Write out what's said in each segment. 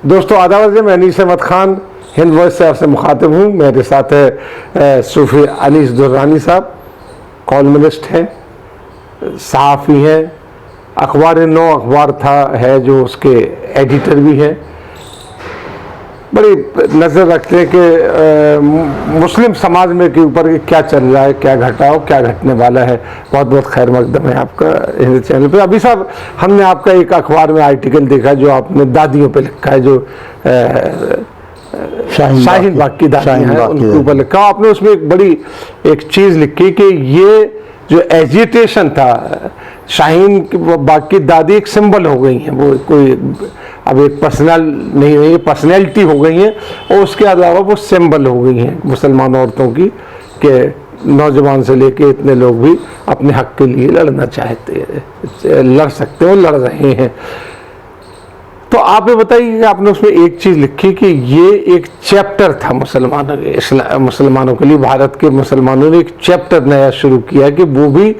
दोस्तों आदाब, मैं अनीस अहमद खान हिंद वॉइस से आपसे मुखातिब हूँ। मेरे साथ है सूफी अनीस दुर्रानी साहब, कॉलमनिस्ट हैं, सहाफ़ी हैं, अखबार नौ अखबार था है जो उसके एडिटर भी हैं। बड़ी नज़र रखते हैं कि मुस्लिम समाज में के ऊपर क्या चल रहा है, क्या घटा हो, क्या घटने वाला है। बहुत बहुत खैर मकदम है आपका हिंद चैनल पे। अभी साहब, हमने आपका एक अखबार में आर्टिकल देखा जो आपने दादियों पे लिखा है, जो शाहीन बाग की दादियाँ हैं उनके ऊपर लिखा। आपने उसमें एक बड़ी एक चीज़ लिखी कि ये जो एजिटेशन था, शाहीन बाग की दादी एक सिंबल हो गई हैं, वो कोई अब एक पर्सनल नहीं है, पर्सनैलिटी हो गई हैं, और उसके अलावा वो सिंबल हो गई हैं मुसलमान औरतों की, कि नौजवान से लेके इतने लोग भी अपने हक के लिए लड़ना चाहते हैं, लड़ सकते हैं, लड़ रहे हैं। तो आप ये बताइए कि आपने उसमें एक चीज़ लिखी कि ये एक चैप्टर था मुसलमानों के लिए। भारत के मुसलमानों ने एक चैप्टर नया शुरू किया कि वो भी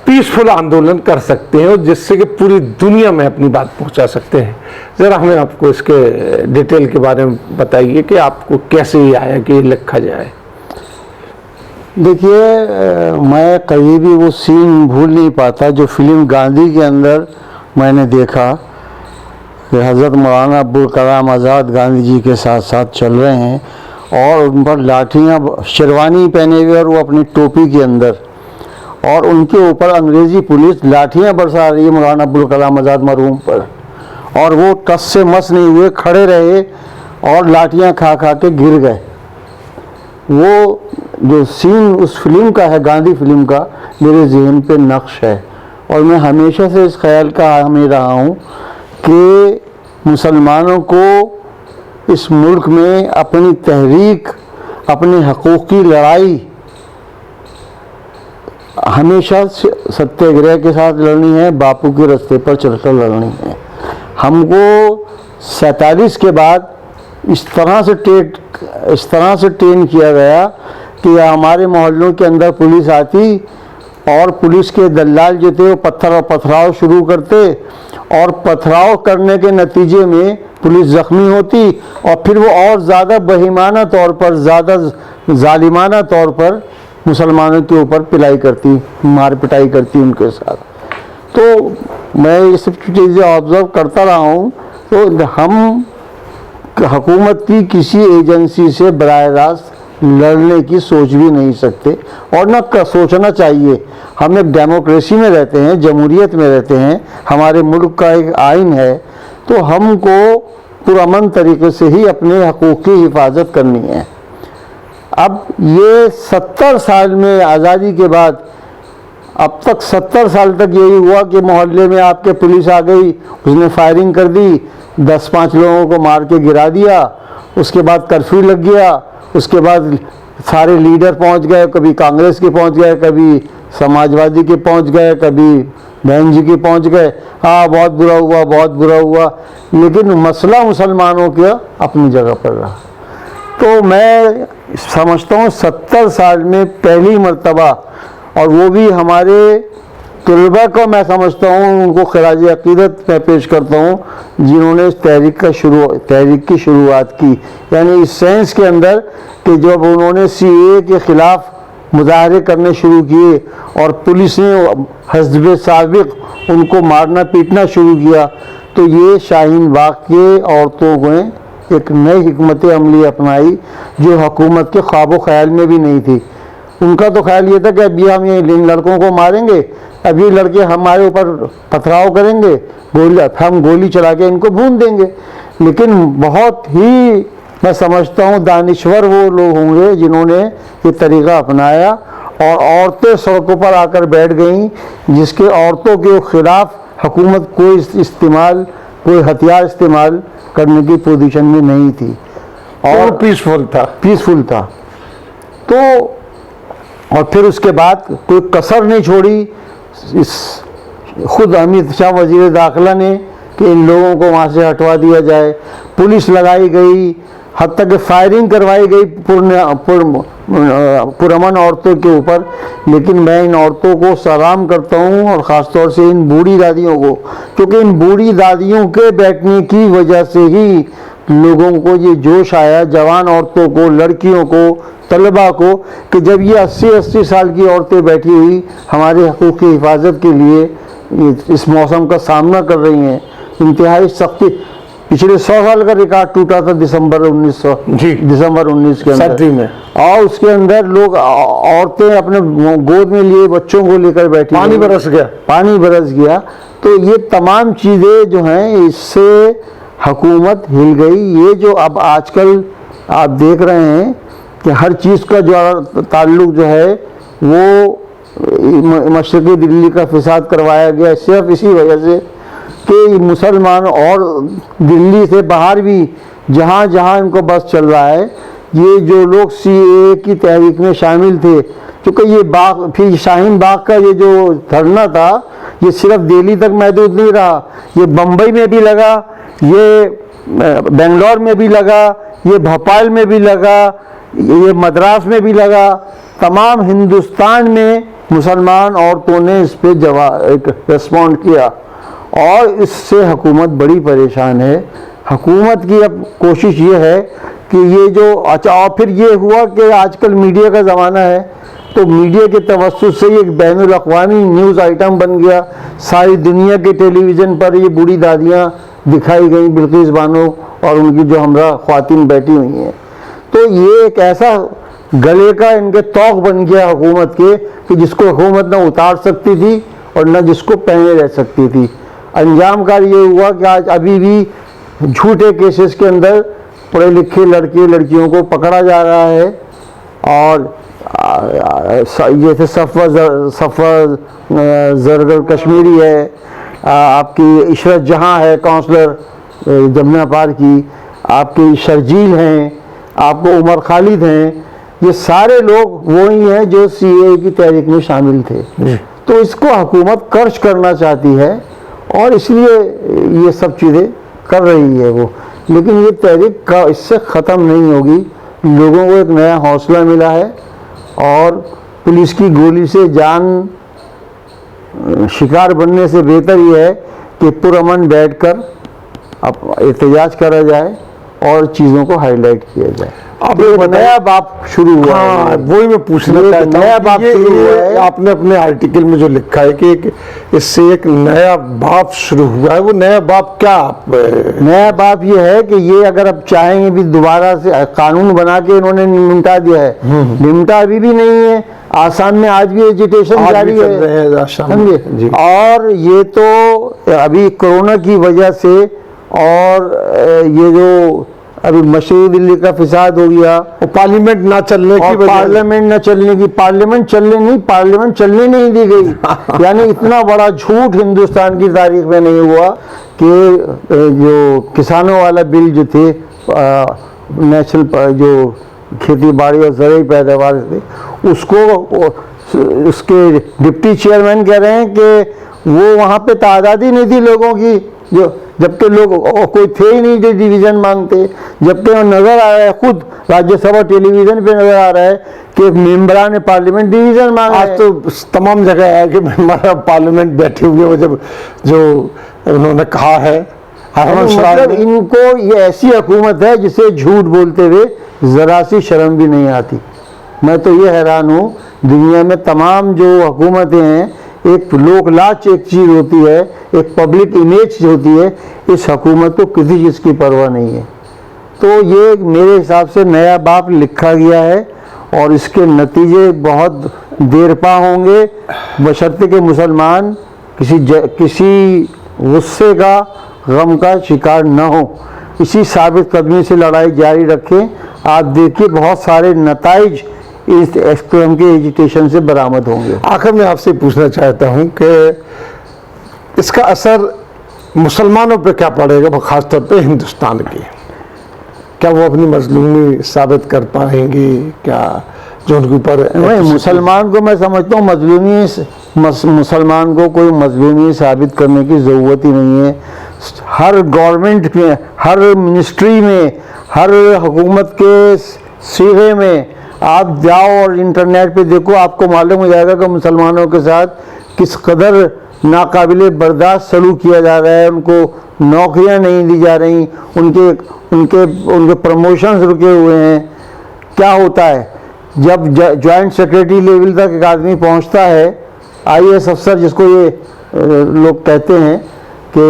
पीसफुल आंदोलन कर सकते हैं, और जिससे कि पूरी दुनिया में अपनी बात पहुंचा सकते हैं। ज़रा हमें आपको इसके डिटेल के बारे में बताइए कि आपको कैसे ये आया कि ये लिखा जाए। देखिए, मैं कभी भी वो सीन भूल नहीं पाता जो फिल्म गांधी के अंदर मैंने देखा कि हज़रत मौलाना अब्दुल कलाम आज़ाद गांधी जी के साथ साथ चल रहे हैं, और उन पर लाठियाँ, शेरवानी पहने हुए और वो अपनी टोपी के अंदर, और उनके ऊपर अंग्रेज़ी पुलिस लाठियाँ बरसा रही है मौलाना अब्दुल कलाम आज़ाद मरहूम पर, और वो टस से मस नहीं हुए, खड़े रहे और लाठियाँ खा खा के गिर गए। वो जो सीन उस फिल्म का है, गांधी फिल्म का, मेरे जहन पे नक्श है, और मैं हमेशा से इस ख्याल का हामी रहा हूँ कि मुसलमानों को इस मुल्क में अपनी तहरीक, अपने हकूक़ की लड़ाई हमेशा सत्याग्रह के साथ लड़नी है, बापू के रास्ते पर चलकर लड़नी है। हमको 47 के बाद इस तरह से ट्रेन किया गया कि हमारे मोहल्लों के अंदर पुलिस आती और पुलिस के दलाल जो थे वो पत्थर और पथराव शुरू करते, और पथराव करने के नतीजे में पुलिस ज़ख्मी होती, और फिर वो और ज़्यादा बहिमाना तौर पर, ज़्यादा जालिमाना तौर पर मुसलमानों के ऊपर पिटाई करती, मार पिटाई करती उनके साथ। तो मैं ये सब चीज़ें ऑब्ज़र्व करता रहा हूँ। तो हम हुकूमत की किसी एजेंसी से बराह रास्त लड़ने की सोच भी नहीं सकते, और न सोचना चाहिए। हम एक डेमोक्रेसी में रहते हैं, जमहूरियत में रहते हैं, हमारे मुल्क का एक आइन है, तो हमको पुरअमन तरीके से ही अपने हकूक़ की हिफाजत करनी है। अब ये 70 साल में आज़ादी के बाद अब तक 70 साल तक यही हुआ कि मोहल्ले में आपके पुलिस आ गई, उसने फायरिंग कर दी, 10-5 लोगों को मार के गिरा दिया, उसके बाद कर्फ्यू लग गया, उसके बाद सारे लीडर पहुंच गए, कभी कांग्रेस के पहुंच गए, कभी समाजवादी के पहुंच गए, कभी बहन जी के पहुंच गए। हाँ, बहुत बुरा हुआ, बहुत बुरा हुआ, लेकिन मसला मुसलमानों के अपनी जगह पर रहा। तो मैं समझता हूँ 70 साल में पहली मर्तबा, और वो भी हमारे तलबा को मैं समझता हूँ, उनको खराज अकीदत में पेश करता हूँ जिन्होंने इस तहरीक की शुरुआत की, यानी इस सेंस के अंदर कि जब उन्होंने CAA के ख़िलाफ़ मुजाहरे करने शुरू किए और पुलिस ने हस्ब साबिक़ उनको मारना पीटना शुरू किया, तो ये शाहीन बाग के औरतों ने एक नई हिकमत अमली अपनाई जो हुकूमत के ख्वाब ख्याल में भी नहीं थी। उनका तो ख्याल ये था कि अभी हम ये लड़कों को मारेंगे, अभी लड़के हमारे ऊपर पथराव करेंगे, हम गोली चला के इनको भून देंगे। लेकिन बहुत ही मैं समझता हूँ दानिश्वर वो लोग होंगे जिन्होंने ये तरीक़ा अपनाया, और औरतें सड़कों पर आकर बैठ गईं, जिसके औरतों के ख़िलाफ़ हुकूमत कोई हथियार इस्तेमाल करने की पोजीशन में नहीं थी, और पीसफुल था। तो और फिर उसके बाद कोई कसर नहीं छोड़ी खुद अमित शाह वज़ीर दाखिला ने कि इन लोगों को वहाँ से हटवा दिया जाए। पुलिस लगाई गई, हद तक फायरिंग करवाई गई पुरअमन औरतों के ऊपर, लेकिन मैं इन औरतों को सलाम करता हूँ और ख़ास तौर से इन बूढ़ी दादियों को, क्योंकि इन बूढ़ी दादियों के बैठने की वजह से ही लोगों को ये जोश आया, जवान औरतों को, लड़कियों को, तलबा को, कि जब ये 80-80 साल की औरतें बैठी हुई हमारे हकूक़ की हिफाजत के लिए इस मौसम का सामना कर रही हैं, इंतहाई सख्ती। पिछले 100 साल का रिकॉर्ड टूटा था दिसंबर 19 के अंदर में, और उसके अंदर लोग औरतें अपने गोद में लिए बच्चों को लेकर बैठी, पानी बरस गया। तो ये तमाम चीज़ें जो हैं, इससे हुकूमत हिल गई। ये जो अब आजकल आप देख रहे हैं कि हर चीज़ का जो ताल्लुक जो है वो मशरक़ी दिल्ली का फिसाद करवाया गया, सिर्फ इसी वजह से कि मुसलमान और दिल्ली से बाहर भी जहाँ जहाँ इनको बस चल रहा है, ये जो लोग CAA की तहरीक में शामिल थे, क्योंकि ये बाग, फिर शाहीन बाग का ये जो धरना था, ये सिर्फ दिल्ली तक महदूद नहीं रहा, ये बम्बई में भी लगा, ये बेंगलोर में भी लगा, ये भोपाल में भी लगा, ये मद्रास में भी लगा। तमाम हिंदुस्तान में मुसलमान औरतों ने इस पर जवाब रिस्पॉन्ड किया और इससे हुकूमत बड़ी परेशान है। हुकूमत की अब कोशिश ये है कि ये जो अच्छा, और फिर ये हुआ कि आजकल मीडिया का ज़माना है, तो मीडिया के तवस्सुत से एक बैनुल अक़वामी न्यूज़ आइटम बन गया। सारी दुनिया के टेलीविज़न पर ये बूढ़ी दादियाँ दिखाई गई, बिल्किस बानो और उनकी जो हमरा ख्वातीन बैठी हुई हैं। तो ये एक ऐसा गले का इनके तौक बन गया हुकूमत के कि जिसको हुकूमत ना उतार सकती थी और न जिसको पहने रह सकती थी। अंजाम कार ये हुआ कि आज अभी भी झूठे केसेस के अंदर पढ़े लिखे लड़के लड़कियों को पकड़ा जा रहा है। और ये थे सफ़र जरगर कश्मीरी है, आपकी इशरत जहाँ है काउंसलर जमुना पार की, आपकी शर्जील हैं, आपको उमर खालिद हैं, ये सारे लोग वही हैं जो CAA की तहरीक में शामिल थे। तो इसको हुकूमत कर्ज करना चाहती है और इसलिए ये सब चीज़ें कर रही है वो, लेकिन ये तहरीक का इससे ख़त्म नहीं होगी। लोगों को एक नया हौसला मिला है और पुलिस की गोली से जान शिकार बनने से बेहतर ये है कि पुरअमन बैठकर अब एहतजाज करा जाए और चीज़ों को हाईलाइट किया जाए। अब एक नया बाप शुरू हुआ है। वही मैं पूछना चाहता हूं, नया बाप शुरू हुआ है। आपने अपने आर्टिकल में जो लिखा है कि इससे एक नया बाप शुरू हुआ है, वो नया बाप क्या? नया बाप ये है कि ये अगर अब चाहेंगे भी दोबारा से कानून बना के इन्होंने निमटा दिया है, निमटा अभी भी नहीं है। आसाम में आज भी एजिटेशन जारी है, समझे। और ये तो अभी कोरोना की वजह से और ये जो अभी मशरक़ी दिल्ली का फिसाद हो गया, पार्लियामेंट ना चलने की वजह, पार्लियामेंट चलने नहीं दी गई। यानी इतना बड़ा झूठ हिंदुस्तान की तारीख में नहीं हुआ कि जो किसानों वाला बिल जो थे, नेशनल जो खेती बाड़ी और ज़रूरी पैदावार थे, उसको उसके डिप्टी चेयरमैन कह रहे हैं कि वो वहाँ पे तादाद ही नहीं थी लोगों की, जो जबकि लोग कोई थे ही नहीं जो डिवीज़न मांगते। जबकि नज़र आ रहा है, खुद राज्यसभा टेलीविज़न पे नज़र आ रहा है कि मेंबरान पार्लियामेंट डिवीज़न मांग रहे हैं। आज तो तमाम जगह है कि मेंबर पार्लियामेंट बैठे हुए हैं, जब जो उन्होंने कहा है। मतलब इनको ये ऐसी हुकूमत है जिसे झूठ बोलते हुए ज़रा सी शर्म भी नहीं आती। मैं तो ये हैरान हूँ, दुनिया में तमाम जो हुकूमतें हैं, एक लोक लाच एक चीज़ होती है, एक पब्लिक इमेज होती है, इस हुकूमत को किसी चीज़ की परवाह नहीं है। तो ये मेरे हिसाब से नया बाप लिखा गया है और इसके नतीजे बहुत देर पा होंगे, बशर्ते के मुसलमान किसी गुस्से का, गम का शिकार न हो। इसी साबित कदमी से लड़ाई जारी रखें। आप देखिए बहुत सारे नताइज इस किस्म के एजिटेशन से बरामद होंगे। आखिर में आपसे पूछना चाहता हूं कि इसका असर मुसलमानों पे क्या पड़ेगा, खासतौर पे हिंदुस्तान की? क्या वो अपनी मजलूमी साबित कर पाएंगे? क्या जो उनके ऊपर मुसलमान को मैं समझता हूँ मुसलमान को कोई मजलूमी साबित करने की ज़रूरत ही नहीं है। हर गवर्नमेंट में, हर मिनिस्ट्री में, हर हुकूमत के सीगे में आप जाओ और इंटरनेट पे देखो, आपको मालूम हो जाएगा कि मुसलमानों के साथ किस कदर नाकाबिले बर्दाश्त सलूक किया जा रहा है। उनको नौकरियां नहीं दी जा रही, उनके उनके उनके प्रमोशंस रुके हुए हैं। क्या होता है जब जॉइंट सेक्रेटरी लेवल तक एक आदमी पहुंचता है, आईएएस अफसर जिसको ये लोग कहते हैं कि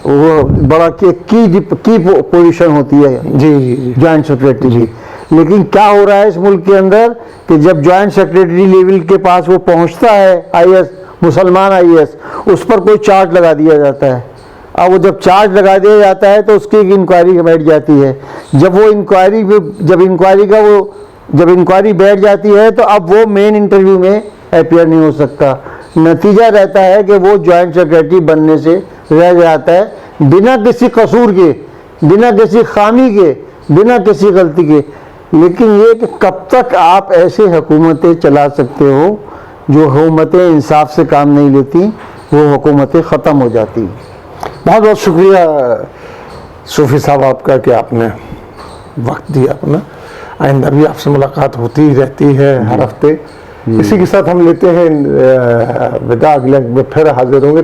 वो बड़ा की पोजीशन होती है जी जी जी। जॉइंट सेक्रेटरी की। लेकिन क्या हो रहा है इस मुल्क के अंदर कि जब जॉइंट सेक्रेटरी लेवल के पास वो पहुंचता है आईएएस, मुसलमान आईएएस, उस पर कोई चार्ज लगा दिया जाता है। अब वो जब चार्ज लगा दिया जाता है तो उसकी एक इंक्वायरी बैठ जाती है। जब इंक्वायरी बैठ जाती है तो अब वो मेन इंटरव्यू में अपियर नहीं हो सकता। नतीजा रहता है कि वो जॉइंट सेक्रेटरी बनने से रह जाता है बिना किसी कसूर के, बिना किसी खामी के, बिना किसी गलती के। लेकिन ये कि कब तक आप ऐसे हुकूमतें चला सकते हो जो हुकूमतें इंसाफ से काम नहीं लेती, वो हुकूमतें ख़त्म हो जाती। बहुत बहुत शुक्रिया सूफी साहब आपका कि आपने वक्त दिया अपना। आइंदा भी आपसे मुलाकात होती ही रहती है हर हफ्ते। इसी के साथ हम लेते हैं विदा, अगले में फिर हाजिर होंगे।